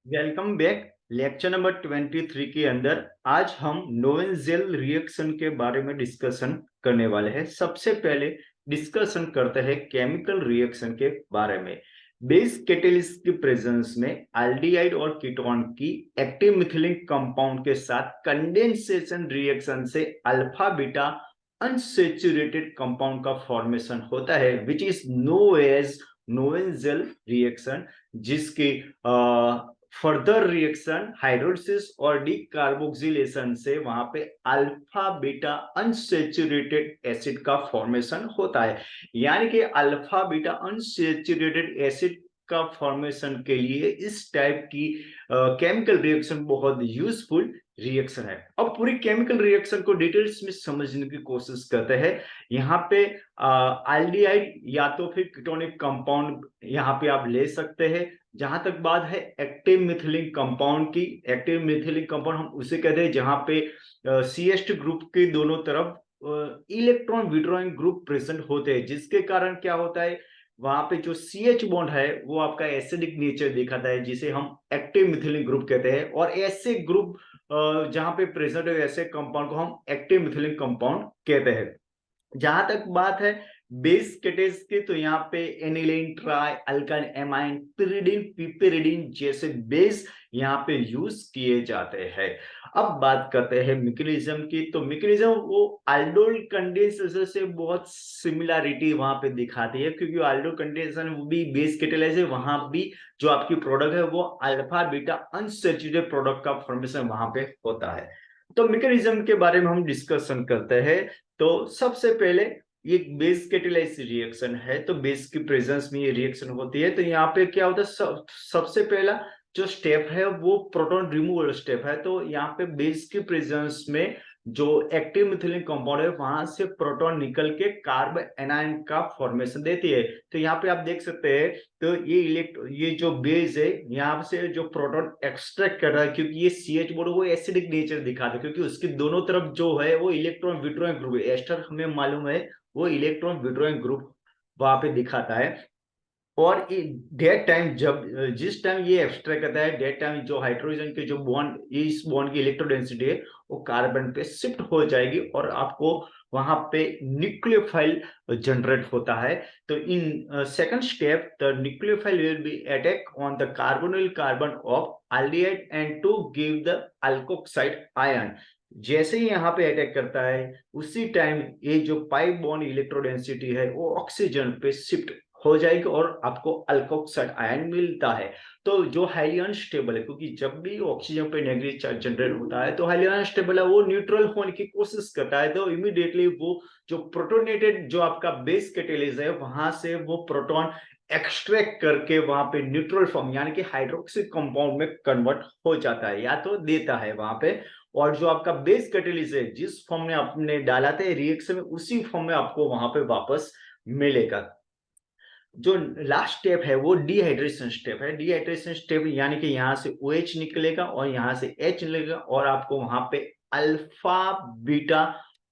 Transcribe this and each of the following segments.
Welcome back. Lecture number 23 के अंदर आज हम नोवेंजेल रिएक्शन के बारे में डिस्कशन करने वाले हैं। सबसे पहले डिस्कशन करते हैं केमिकल रिएक्शन के बारे में। बेस कैटेलिस्ट की प्रेजेंस में एल्डिहाइड और कीटोन की एक्टिव मिथिलिन कंपाउंड के साथ कंडेंसेशन रिएक्शन से अल्फा बीटा अनसैचुरेटेड कंपाउंड का फॉर्मेशन होता है, which is known as Knoevenagel reaction, जिसकी फर्दर रिएक्शन हाइड्रोलिसिस और डीकार्बोक्सिलेशन से वहां पे अल्फा बीटा अनसैचुरेटेड एसिड का फॉर्मेशन होता है। यानी कि अल्फा बीटा अनसैचुरेटेड एसिड का फॉर्मेशन के लिए इस टाइप की केमिकल रिएक्शन बहुत यूजफुल रिएक्शन है। अब पूरी केमिकल रिएक्शन को डिटेल्स में समझने की कोशिश करते हैं। यहाँ पे एल्डिहाइड या तो फिर कीटोनिक कंपाउंड यहाँ पे आप ले सकते हैं। जहां तक बात है एक्टिव मिथिलिन कंपाउंड की, एक्टिव मिथिलिन कंपाउंड हम उसे कहते हैं जहां पे CH2 ग्रुप के दोनों तरफ इलेक्ट्रॉन विड्रॉइंग ग्रुप प्रेजेंट होते हैं, जिसके कारण क्या होता है, वहां पे जो CH बॉन्ड है वो आपका एसिडिक नेचर दिखाता है, जिसे हम एक्टिव मिथिलिन ग्रुप कहते हैं। और ऐसे ग्रुप जहां पे प्रेजेंट है ऐसे कंपाउंड को हम एक्टिव मिथिलिन कंपाउंड कहते हैं। जहां तक बात है बेस केटेस की, तो यहाँ पे aniline, trialkyl amine, pyridine, piperidine जैसे बेस यहाँ पे यूज किए जाते हैं। अब बात करते हैं मैकेनिज्म की, तो मैकेनिज्म वो aldol कंडेंसेशन से बहुत सिमिलरिटी वहां पे दिखाती है, क्योंकि aldol कंडेंसेशन वो भी बेस केटेलाइज है। वहां भी जो आपकी प्रोडक्ट है वो अल्फा बीटा अनसैचुरेटेड प्रोडक्ट का फॉर्मेशन वहां पे होता है। तो मैकेनिज्म के बारे में हम डिस्कशन करते हैं। तो सबसे पहले ये बेस कैटेलाइज रिएक्शन है, तो बेस की प्रेजेंस में ये रिएक्शन होती है। तो यहाँ पे क्या होता है, सबसे पहला जो स्टेप है वो प्रोटॉन रिमूवल स्टेप है। तो यहाँ पे बेस की प्रेजेंस में जो एक्टिव मिथिलिन कंपाउंड है वहां से प्रोटॉन निकल के कार्ब एनायन का फॉर्मेशन देती है। तो यहाँ पे आप देख सकते हैं, तो ये जो बेस है यहाँ से जो प्रोटॉन एक्सट्रैक्ट कर रहा है, क्योंकि ये CH बोर्ड वो एसिडिक नेचर दिखाता है, क्योंकि उसकी दोनों तरफ जो है वो इलेक्ट्रॉन विड्रॉइंग ग्रुप है। एस्टर हमें मालूम है वो इलेक्ट्रॉन विड्रॉइंग ग्रुप वहां पे दिखाता है। और डेट टाइम जब जिस टाइम ये एब्स्ट्रैक्ट करता है, डेट टाइम जो हाइड्रोजन के जो बॉन्ड, इस बॉन्ड की इलेक्ट्रोडेंसिटी है वो कार्बन पे शिफ्ट हो जाएगी और आपको वहां पे न्यूक्लियोफाइल जनरेट होता है। तो in second step the nucleophile will be attack on the carbonyl carbon of aldehyde and to give the alkoxide ion. जैसे ही यहाँ पे अटैक करता है उसी टाइम ये जो पाई बॉन्ड इलेक्ट्रोडेंसिटी है वो ऑक्सीजन पे शिफ्ट हो जाएगी और आपको अल्कोक्साइड आयन मिलता है। तो जो हाईली अनस्टेबल है, क्योंकि जब भी ऑक्सीजन पे नेगेटिव चार्ज जनरेट होता है तो हाईली अनस्टेबल है, वो न्यूट्रल होने की कोशिश करता है। तो इमीडिएटली वो जो प्रोटोनेटेड जो आपका बेस कैटेलिस्ट है वहां से वो प्रोटॉन एक्सट्रैक्ट करके वहां पे न्यूट्रल फॉर्म यानी कि हाइड्रोक्सी कंपाउंड में कन्वर्ट हो जाता है या तो देता है वहां पे। और जो आपका बेस कैटेलिस्ट है जिस फॉर्म में आपने डाला था रिएक्शन में, उसी फॉर्म में आपको वहां पे वापस मिलेगा। जो लास्ट स्टेप है वो डिहाइड्रेशन स्टेप है। डिहाइड्रेशन स्टेप यानी कि यहाँ से OH निकलेगा और यहाँ से H निकलेगा और आपको वहां पे अल्फा बीटा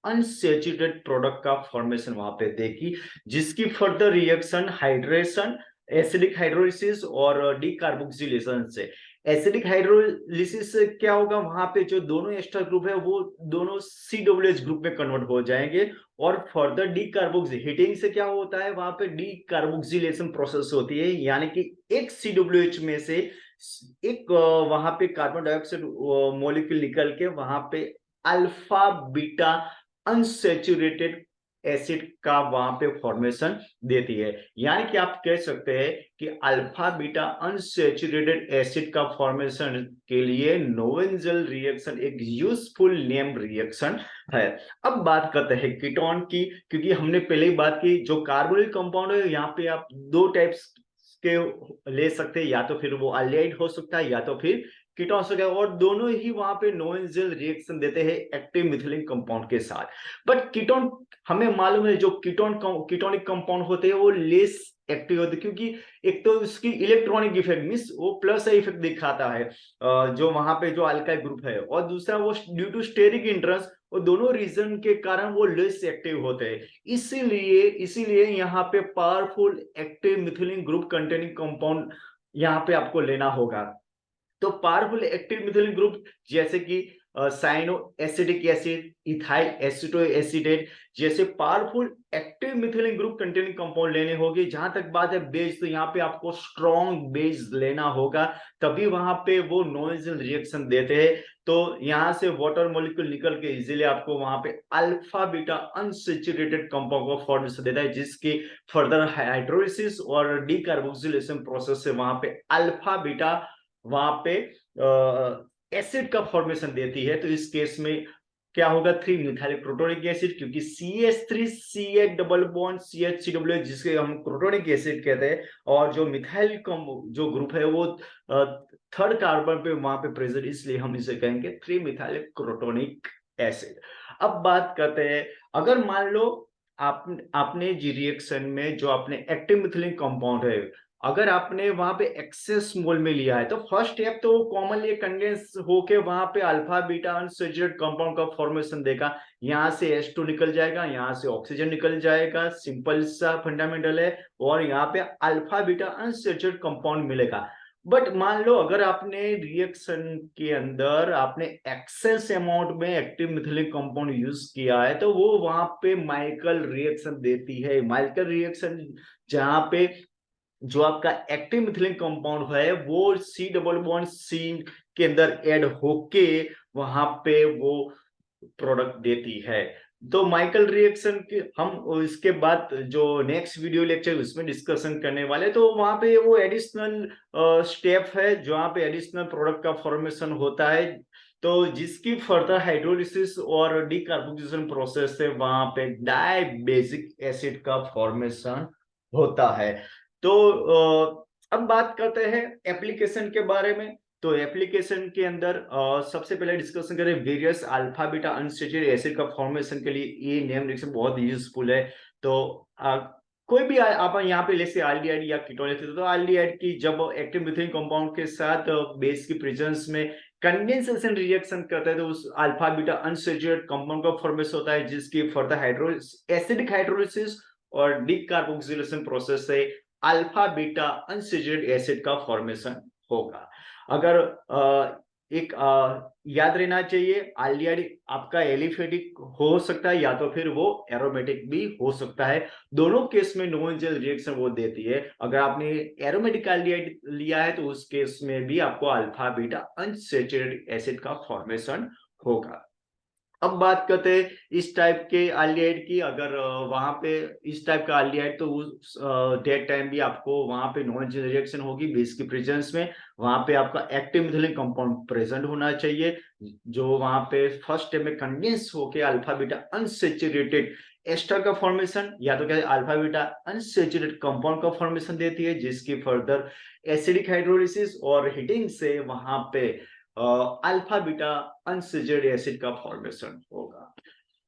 अनसैचुरेटेड प्रोडक्ट का फॉर्मेशन वहां पे देगी, जिसकी further reaction hydration, acidic hydrolysis और डीकार्बोक्सिलेशन से। एसिडिक हाइड्रोलिसिस से क्या होगा, वहां पे जो दोनों एस्टर ग्रुप है वो दोनों COH ग्रुप में कन्वर्ट हो जाएंगे। और फर्दर डीकार्बोक्सी हीटिंग से क्या होता है, वहां पे डीकार्बोक्सिलेशन प्रोसेस होती है, यानी कि एक COH में से एक वहां पे कार्बन डाइऑक्साइड मॉलिक्यूल निकल के वहां पे अल्फा बीटा अनसैचुरेटेड एसिड का वहां पे फॉर्मेशन देती है। यानी कि आप कह सकते हैं कि अल्फा बीटा अनसैचुरेटेड एसिड का फॉर्मेशन के लिए नोवेंजल रिएक्शन एक यूजफुल नेम रिएक्शन है। अब बात करते हैं कीटोन की, क्योंकि हमने पहले ही बात की जो कार्बोनिल कंपाउंड है यहाँ पे आप दो टाइप्स के ले सकते हैं, या तो फिर वो अल्डिहाइड हो सकता है या तो फिर कीटोन हो सकता है, और दोनों ही वहां पे नोवेंजल रिएक्शन देते हैं एक्टिव मिथिलिन कंपाउंड के साथ। बट कीटोन हमें मालूम है जो कीटोनिक कंपाउंड होते हैं वो लेस एक्टिव होते हैं, क्योंकि एक तो उसकी इलेक्ट्रॉनिक इफेक्ट मीन्स वो प्लस इफेक्ट दिखाता है जो वहां पे जो अल्काइल ग्रुप है, और दूसरा वो ड्यू टू स्टेरिक इंटरेस्ट, वो दोनों रीजन के कारण वो लेस एक्टिव होते हैं। इसीलिए इसीलिए यहाँ पे powerful active methylene group containing compound यहाँ पे आपको लेना होगा। तो पावरफुल एक्टिव मिथिलिन ग्रुप जैसे कि cyano acidic acid, ethyl एसिटो acetate जैसे powerful active methylene group containing compound लेने होंगे। जहां तक बात है बेस, तो यहाँ पे आपको स्ट्रॉन्ग बेस लेना होगा, तभी वहां पे वो नॉइजल रिएक्शन देते हैं। तो यहाँ से वाटर मॉलिक्यूल निकल के इजीली आपको वहां पे अल्फा बीटा अनसेचुरेटेड कंपाउंड का फॉर्मेशन देता है, जिसकी फर्दर हाइड्रोलिसिस और डीकार्बोक्सिलेशन प्रोसेस से वहां पे अल्फा बीटा वहां पे एसिड का फॉर्मेशन देती है। तो इस केस में क्या होगा, 3 मिथाइल प्रोटोनिक एसिड, क्योंकि CH3 डबल बॉन्ड CH3 जिसके हम प्रोटोनिक एसिड कहते हैं, और जो मिथाइल जो ग्रुप है वो थर्ड कार्बन पे वहां पे प्रेजेंट, इसलिए हम इसे कहेंगे 3 मिथाइल प्रोटोनिक एसिड। अब बात करते हैं, अगर मान लो आपने जी रिएक्शन में जो आपने एक्टिव मिथिलिन कंपाउंड है, अगर आपने वहां पे एक्सेस मोल में लिया है, तो फर्स्ट स्टेप तो कॉमनली कंडेंस होके वहां पे अल्फा बीटा अनसैचुरेटेड कंपाउंड का फॉर्मेशन देगा। यहां से H2 निकल जाएगा, यहां से ऑक्सीजन निकल जाएगा, सिंपल सा फंडामेंटल है, और यहाँ पे अल्फा बीटा अनसैचुरेटेड कंपाउंड मिलेगा। बट मान लो अगर आपने रिएक्शन के अंदर आपने एक्सेस अमाउंट में एक्टिव मिथिलिक कंपाउंड यूज किया है, तो वो वहां पे माइकल रिएक्शन देती है। माइकल रिएक्शन जहां पे जो आपका एक्टिव मिथिलिन कंपाउंड है वो C डबल बॉन्ड C के अंदर ऐड होके वहां पे वो प्रोडक्ट देती है। तो माइकल रिएक्शन के हम इसके बाद जो नेक्स्ट वीडियो लेक्चर उसमें डिस्कशन करने वाले, तो वहां पे वो एडिशनल स्टेप है जहां पे एडिशनल प्रोडक्ट का फॉर्मेशन होता है, तो जिसकी फर्दर हाइड्रोलिसिस और डीकार्बोक्सिलेशन प्रोसेस से वहां पे डाई बेसिक एसिड का फॉर्मेशन होता है। तो अब बात करते हैं एप्लीकेशन के बारे में। तो एप्लीकेशन के अंदर सबसे पहले डिस्कशन करें various alpha beta unsaturated acid का फॉर्मेशन के लिए ये नेम रिएक्शन बहुत यूजफुल है। तो कोई भी आप यहाँ पे जैसे एल्डिहाइड या कीटोन लेते तो एल्डिहाइड की जब एक्टिव मिथिलिन कंपाउंड के साथ बेस की प्रेजेंस में कंडेंसेशन रिएक्शन करता है, तो उस अल्फा बीटा अनसैचुरेटेड कंपाउंड का फॉर्मेशन होता है, जिसकी फर्दर एसिडिक हाइड्रोलिसिस और डीकार्बोक्सिलेशन प्रोसेस से अल्फा बीटा अनसैचुरेटेड एसिड का फॉर्मेशन होगा। अगर एक याद रहना चाहिए, एल्डिहाइड आपका एलिफेटिक हो सकता है या तो फिर वो एरोमेटिक भी हो सकता है। दोनों केस में नॉन जेल रिएक्शन वो देती है। अगर आपने एरोमेटिक एल्डिहाइड लिया है तो उस केस में भी आपको अल्फा बीटा अनसैचुरेटेड एसिड का फॉर्मेशन होगा। अब बात करते हैं इस टाइप के एल्डिहाइड की। अगर वहां पे इस टाइप का एल्डिहाइड, तो उस डेट टाइम भी आपको वहां पे नॉन रिएक्शन होगी बेस की प्रेजेंस में। वहां पे आपका एक्टिव मिथिलिन कंपाउंड प्रेजेंट होना चाहिए, जो वहां पे फर्स्ट स्टेप में कंडेंस होके अल्फा बीटा अनसैचुरेटेड एस्टर का फॉर्मेशन या तो क्या अल्फा बीटा अनसैचुरेटेड कंपाउंड का फॉर्मेशन देती है, जिसकी फर्दर एसिडिक हाइड्रोलिसिस और हीटिंग से वहां पे अल्फा बीटा अनसैचुरेटेड एसिड का फॉर्मेशन होगा।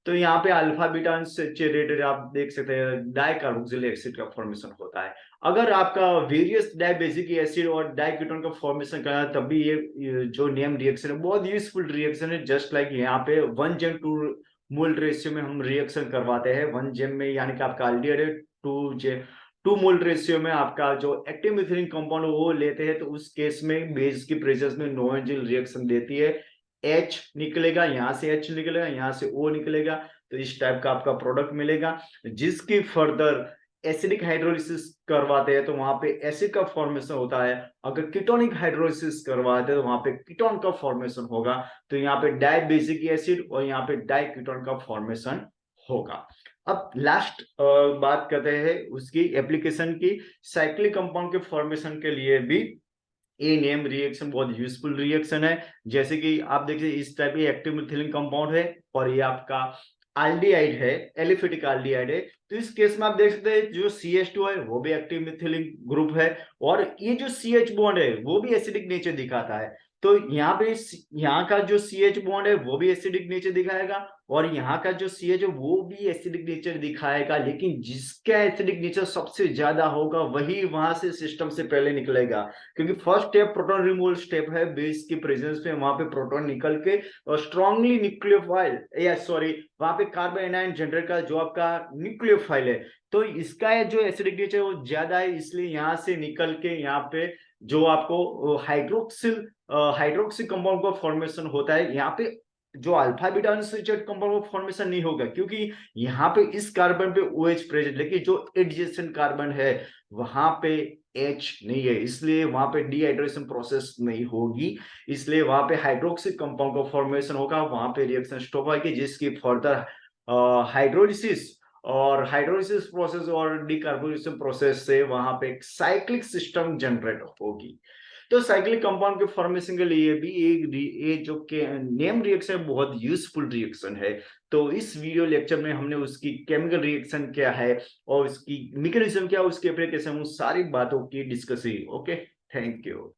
तो यहाँ पे अल्फा बीटा अनसैचुरेटेड आप देख सकते हैं डाइकार्बोक्सिलिक एसिड का फॉर्मेशन होता है। अगर आपका वेरियस डाइबेसिक एसिड और डाइकीटोन का फॉर्मेशन करना है, तब भी ये जो नेम रिएक्शन है बहुत यूजफुल रिएक्शन है। जस्ट लाइक यहाँ पे 1:2 मोल रेशियो में हम रिएक्शन करवाते हैं। 1 में यानी कि आपका एल्डिहाइड 2 मोल रेशियो में आपका जो एक्टिव मिथिलिन कंपाउंड वो लेते हैं, तो उस केस में बेस की प्रेजेंस में नॉन रिएक्शन देती है। H निकलेगा, यहाँ से H निकलेगा, यहाँ से O निकलेगा, तो इस टाइप का आपका प्रोडक्ट मिलेगा, जिसकी फर्दर एसिडिक हाइड्रोलिसिस करवाते हैं तो वहां पे एसिड का फॉर्मेशन होता है। अगर कीटोनिक हाइड्रोलिसिस करवाते हैं तो वहां पे कीटोन का फॉर्मेशन होगा। तो यहाँ पे डाई बेसिक एसिड और यहाँ पे डाई कीटोन का फॉर्मेशन होगा। अब लास्ट बात करते हैं उसकी एप्लीकेशन की। साइक्लिक कंपाउंड के फॉर्मेशन के लिए भी ये नेम रिएक्शन बहुत यूजफुल रिएक्शन है। जैसे कि आप देखिए इस टाइप की एक्टिव मिथिलिन कंपाउंड है और ये आपका एल्डिहाइड है, एलिफेटिक एल्डिहाइड है। तो इस केस में आप देख सकते हैं जो CH2 है वो भी एक्टिव मिथिलिन ग्रुप है, और ये जो CH बॉन्ड है वो भी एसिडिक नेचर दिखाता है। तो यहाँ पे यहाँ का जो CH बॉन्ड है वो भी एसिडिक नेचर दिखाएगा, और यहाँ का जो CH है वो भी एसिडिक नेचर दिखाएगा, लेकिन जिसका एसिडिक नेचर सबसे ज्यादा होगा वही वहां से सिस्टम से पहले निकलेगा। क्योंकि first step proton removal step है बेस की प्रेजेंस में, वहां पे प्रोटॉन निकल के और स्ट्रांगली न्यूक्लियोफाइल या सॉरी वहां पे कार्बन एनायन जनरेट का जो आपका न्यूक्लियोफाइल है, तो इसका जो एसिडिक नेचर वो ज्यादा है, इसलिए यहाँ से निकल के यहाँ पे जो आपको हाइड्रोक्सिल हाइड्रोक्सी कंपाउंड का फॉर्मेशन होता है, यहाँ पे जो अल्फा बीटा अनस्ट्रक्चर्ड कंपाउंड का फॉर्मेशन नहीं होगा, क्योंकि यहाँ पे इस कार्बन पे OH प्रेजेंट, लेकिन जो एडजेसेंट कार्बन है वहां पे H नहीं है, इसलिए वहां पे डिहाइड्रेशन प्रोसेस नहीं होगी, इसलिए वहां पे हाइड्रोक्सी कंपाउंड का फॉर्मेशन होगा, वहां पे रिएक्शन स्टॉप होगी, जिसकी फर्दर हाइड्रोलिसिस और हाइड्रोलिसिस प्रोसेस और डिकार्बोनेशन प्रोसेस से वहां पे एक साइक्लिक सिस्टम जनरेट होगी। तो साइक्लिक कंपाउंड के फॉर्मेशन के लिए भी ये जो नेम रिएक्शन है बहुत यूजफुल रिएक्शन है। तो इस वीडियो लेक्चर में हमने उसकी केमिकल रिएक्शन क्या है और उसकी मैकेनिज्म क्या है, उसके एप्लीकेशन, उन सारी बातों की डिस्कस हुई। Okay, thank you.